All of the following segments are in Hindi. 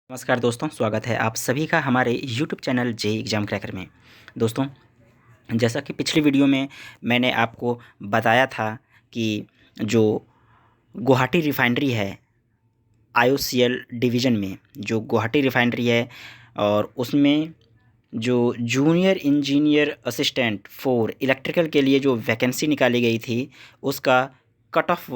नमस्कार दोस्तों, स्वागत है आप सभी का हमारे YouTube channel JEE exam cracker में। दोस्तों, जैसा कि पिछली वीडियो में मैंने आपको बताया था कि जो गुवाहाटी रिफाइनरी है आईओसीएल डिवीज़न में, जो गुवाहाटी रिफाइनरी है और उसमें जो junior engineer assistant for electrical के लिए जो वैकेंसी निकाली गई थी, उसका कट ऑफ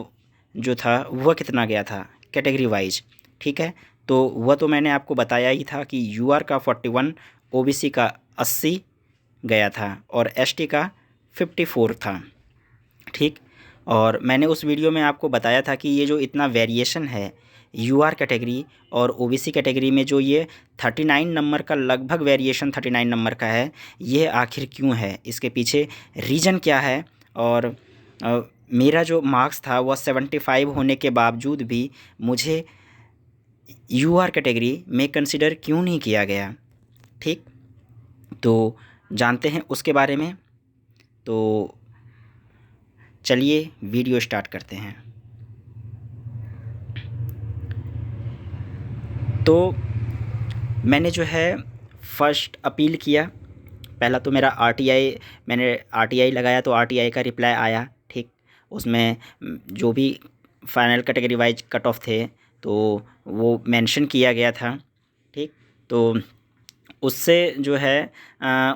जो था वह कितना गया था कैटेगरी वाइज। ठीक है, तो वह तो मैंने आपको बताया ही था कि यूआर का 41, ओबीसी का 80 गया था और एसटी का 54 था। ठीक, और मैंने उस वीडियो में आपको बताया था कि ये जो इतना वेरिएशन है यूआर कैटेगरी और ओबीसी कैटेगरी में, जो ये 39 नंबर का लगभग वेरिएशन 39 नंबर का है, ये आखिर क्यों है, इसके पीछे रीज़न क्या है। और मेरा जो मार्क्स था वह 75 होने के बावजूद भी मुझे यूआर कैटेगरी में कंसिडर क्यों नहीं किया गया। ठीक, तो जानते हैं उसके बारे में। तो चलिए वीडियो स्टार्ट करते हैं। तो मैंने जो है फर्स्ट अपील किया। पहला तो मेरा मैंने आरटीआई लगाया तो आरटीआई का रिप्लाई आया। ठीक, उसमें जो भी final category wise cut off थे तो वो मेंशन किया गया था। ठीक, तो उससे जो है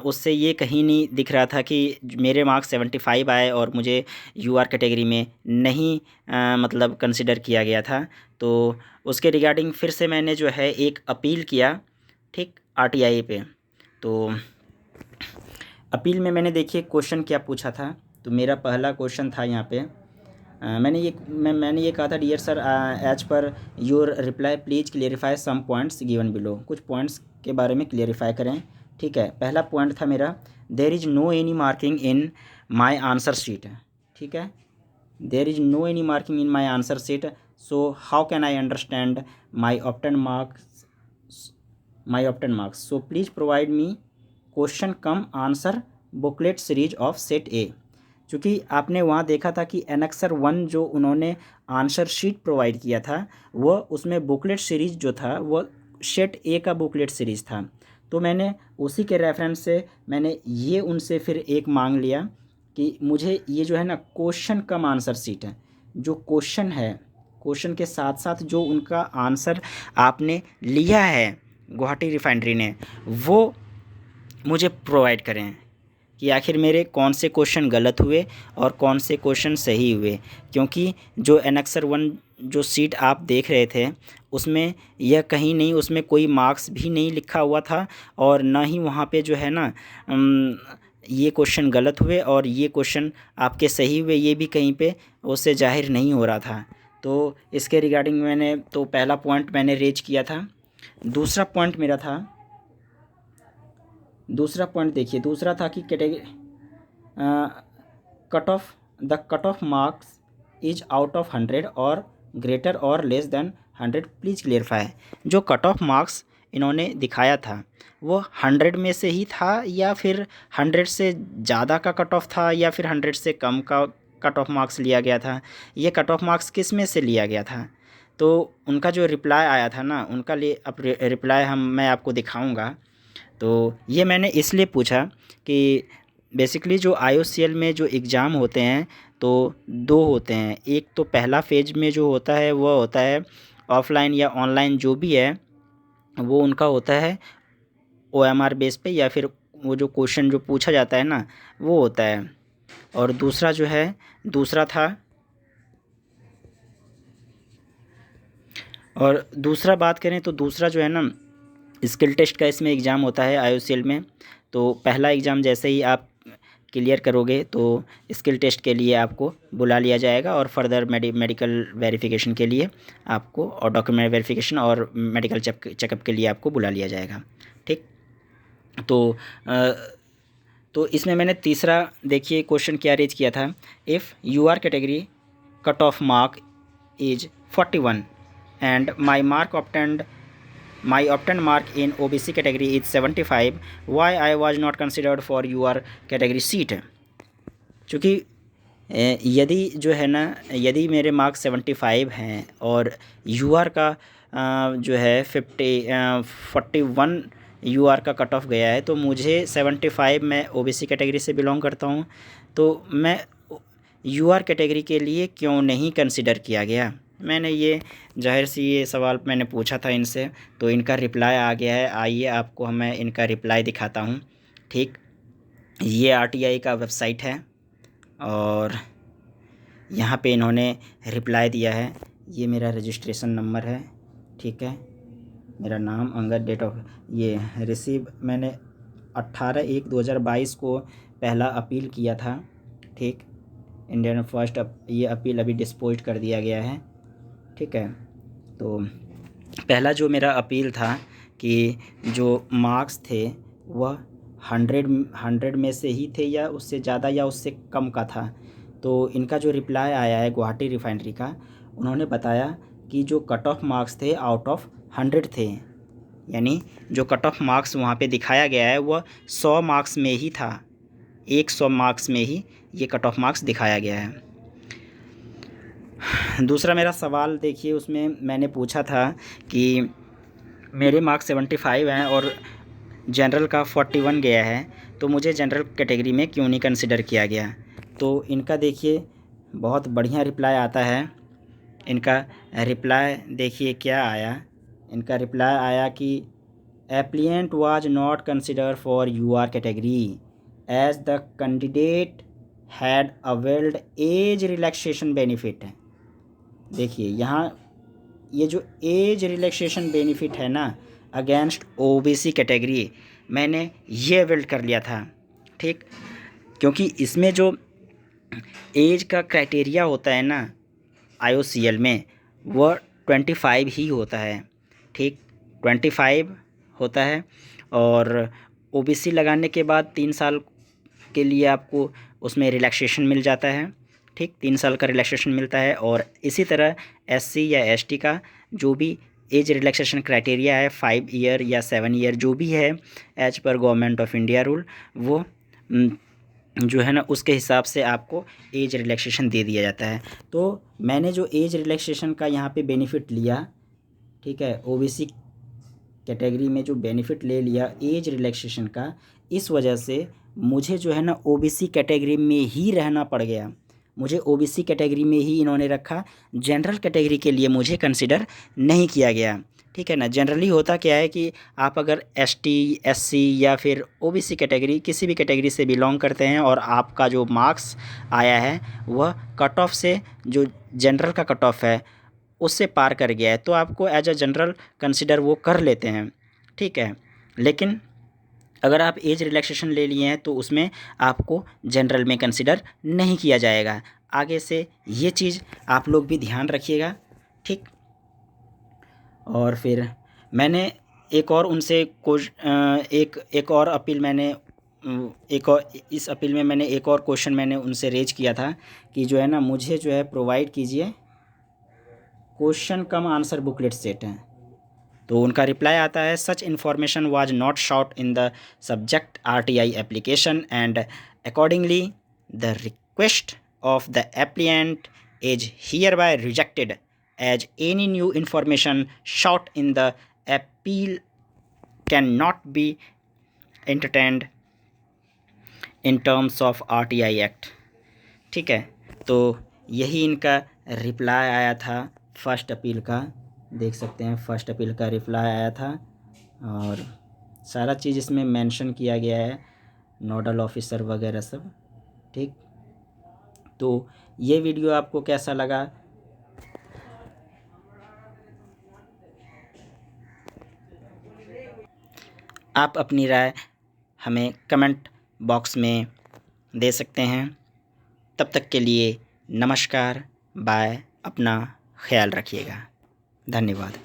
उससे ये कहीं नहीं दिख रहा था कि मेरे मार्क्स 75 आए और मुझे यूआर कैटेगरी में नहीं मतलब कंसिडर किया गया था। तो उसके रिगार्डिंग फिर से मैंने जो है एक अपील किया। ठीक, आरटीआई पे। तो अपील में मैंने देखिए क्वेश्चन क्या पूछा था। तो मेरा पहला क्वेश्चन था यहाँ पे, मैंने ये कहा था, dear sir, as per your reply please clarify some points given below. कुछ पॉइंट्स के बारे में क्लियरिफाई करें। ठीक है, पहला पॉइंट था मेरा, there is no any marking in my answer sheet. ठीक है, there is no any marking in my answer sheet, so how can I understand my obtained marks, so please provide me question cum answer booklet series of set A. क्योंकि आपने वहाँ देखा था कि एनेक्सर 1 जो उन्होंने आंसर शीट प्रोवाइड किया था, वह उसमें बुकलेट सीरीज़ जो था वह सेट ए का बुकलेट सीरीज़ था। तो मैंने उसी के रेफरेंस से मैंने ये उनसे फिर एक मांग लिया कि मुझे ये जो है ना क्वेश्चन कम आंसर शीट है, जो क्वेश्चन है, क्वेश्चन के साथ साथ जो उनका आंसर आपने लिया है गुवाहाटी रिफाइनरी ने, वो मुझे प्रोवाइड करें कि आखिर मेरे कौन से क्वेश्चन गलत हुए और कौन से क्वेश्चन सही हुए। क्योंकि जो एनेक्सर 1 जो सीट आप देख रहे थे, उसमें यह कहीं नहीं, उसमें कोई मार्क्स भी नहीं लिखा हुआ था और ना ही वहाँ पे जो है ना ये क्वेश्चन गलत हुए और ये क्वेश्चन आपके सही हुए, ये भी कहीं पे उससे जाहिर नहीं हो रहा था। तो इसके रिगार्डिंग मैंने तो पहला पॉइंट मैंने रेज किया था। दूसरा पॉइंट देखिए, दूसरा था कि category cut of marks is out of 100 और ग्रेटर और लेस देन 100, प्लीज़ क्लियरफाई। जो कट ऑफ मार्क्स इन्होंने दिखाया था वो 100 में से ही था या फिर 100 से ज़्यादा का कट ऑफ था या फिर 100 से कम का कट ऑफ मार्क्स लिया गया था, ये कट ऑफ मार्क्स किस में से लिया गया था। तो उनका जो रिप्लाई आया था ना, उनका अब रिप्लाई मैं आपको दिखाऊंगा। तो ये मैंने इसलिए पूछा कि बेसिकली जो आईओसीएल में जो एग्ज़ाम होते हैं तो दो होते हैं। एक तो पहला फेज में जो होता है वह होता है ऑफलाइन या ऑनलाइन, जो भी है वो उनका होता है ओएमआर बेस पे, या फिर वो जो क्वेश्चन जो पूछा जाता है ना वो होता है। और दूसरा जो है, दूसरा बात करें तो दूसरा जो है ना स्किल टेस्ट का इसमें एग्ज़ाम होता है आईओसीएल में। तो पहला एग्ज़ाम जैसे ही आप क्लियर करोगे तो स्किल टेस्ट के लिए आपको बुला लिया जाएगा और फर्दर मेडिकल वेरिफिकेशन के लिए आपको, और डॉक्यूमेंट वेरिफिकेशन और मेडिकल चेकअप के लिए आपको बुला लिया जाएगा। ठीक, तो इसमें मैंने तीसरा देखिए क्वेश्चन क्या रेज किया था, if you are category cut off mark is 41 and my obtained mark in OBC category is 75, why I was not considered for your category seat। क्योंकि यदि जो है ना, यदि मेरे मार्क्स 75 हैं और यूआर का जो है 41 यूआर का कट ऑफ गया है। तो मुझे 75, मैं ओबीसी कैटेगरी से बिलोंग करता हूँ, तो मैं यूआर कैटेगरी के लिए क्यों नहीं कंसिडर किया गया। मैंने ये जाहिर सी ये सवाल मैंने पूछा था इनसे, तो इनका रिप्लाई आ गया है। आइए आपको मैं इनका रिप्लाई दिखाता हूँ। ठीक, ये आरटीआई का वेबसाइट है और यहाँ पे इन्होंने रिप्लाई दिया है। ये मेरा रजिस्ट्रेशन नंबर है, ठीक है, मेरा नाम अंगद, डेट ऑफ ये रिसीव, मैंने 18/1/2022 को पहला अपील किया था। ठीक, इंडियन फर्स्ट ये अपील अभी डिस्पोज कर दिया गया है। ठीक है, तो पहला जो मेरा अपील था कि जो मार्क्स थे वह 100 में से ही थे या उससे ज़्यादा या उससे कम का था। तो इनका जो रिप्लाई आया है गुवाहाटी रिफाइनरी का, उन्होंने बताया कि जो कट ऑफ मार्क्स थे आउट ऑफ 100 थे, यानी जो कट ऑफ मार्क्स वहाँ पे दिखाया गया है वह 100 मार्क्स में ही था, 100 मार्क्स में ही ये कट ऑफ मार्क्स दिखाया गया है। दूसरा मेरा सवाल देखिए, उसमें मैंने पूछा था कि मेरे मार्क्स 75 हैं और जनरल का 41 गया है, तो मुझे जनरल कैटेगरी में क्यों नहीं कंसिडर किया गया। तो इनका देखिए बहुत बढ़िया रिप्लाई आता है। इनका रिप्लाई देखिए क्या आया। इनका रिप्लाई आया कि appellant was not consider for UR category as the candidate had availed age relaxation benefit है। देखिए यहाँ ये जो एज रिलैक्सेशन बेनिफिट है ना अगेंस्ट ओबीसी कैटेगरी, मैंने ये अवेल कर लिया था। ठीक, क्योंकि इसमें जो एज का क्राइटेरिया होता है ना आईओसीएल में, वह 25 ही होता है। ठीक, 25 होता है और ओबीसी लगाने के बाद 3 साल के लिए आपको उसमें रिलैक्सेशन मिल जाता है। ठीक, 3 साल का रिलैक्सेशन मिलता है। और इसी तरह एससी या एसटी का जो भी एज रिलैक्सेशन क्राइटेरिया है 5 ईयर या 7 ईयर जो भी है as per government of India rule, वो जो है ना उसके हिसाब से आपको एज रिलैक्सेशन दे दिया जाता है। तो मैंने जो एज रिलैक्सेशन का यहाँ पे बेनिफिट लिया, ठीक है, ओबीसी कैटेगरी में जो बेनिफिट ले लिया एज रिलैक्सेशन का, इस वजह से मुझे जो है ना ओबीसी कैटेगरी में ही रहना पड़ गया। मुझे ओबीसी कैटेगरी में ही इन्होंने रखा, जनरल कैटेगरी के लिए मुझे कंसिडर नहीं किया गया। ठीक है ना, जनरली होता क्या है कि आप अगर एसटी, एससी या फिर ओबीसी कैटेगरी किसी भी कैटेगरी से बिलोंग करते हैं और आपका जो मार्क्स आया है वह कट ऑफ से, जो जनरल का कट ऑफ है उससे पार कर गया है, तो आपको एज अ जनरल कंसिडर वो कर लेते हैं। ठीक है, लेकिन अगर आप एज रिलैक्सेशन ले लिए हैं तो उसमें आपको जनरल में कंसिडर नहीं किया जाएगा। आगे से ये चीज़ आप लोग भी ध्यान रखिएगा। ठीक, और फिर मैंने एक और उनसे एक और अपील मैंने एक और इस अपील में मैंने एक और क्वेश्चन मैंने उनसे रेज किया था कि जो है ना मुझे जो है प्रोवाइड कीजिए question cum answer booklet set है। तो उनका रिप्लाई आता है, such information was not sought in the subject RTI application and accordingly the request of the appellant is hereby rejected as any new information sought in the appeal cannot be entertained in terms of RTI Act. ठीक है, तो यही इनका रिप्लाई आया था फर्स्ट अपील का। देख सकते हैं फर्स्ट अपील का रिप्लाई आया था और सारा चीज़ इसमें मेंशन किया गया है, नोडल ऑफिसर वगैरह सब। ठीक, तो ये वीडियो आपको कैसा लगा? आप अपनी राय हमें कमेंट बॉक्स में दे सकते हैं। तब तक के लिए नमस्कार, बाय, अपना ख्याल रखिएगा, धन्यवाद।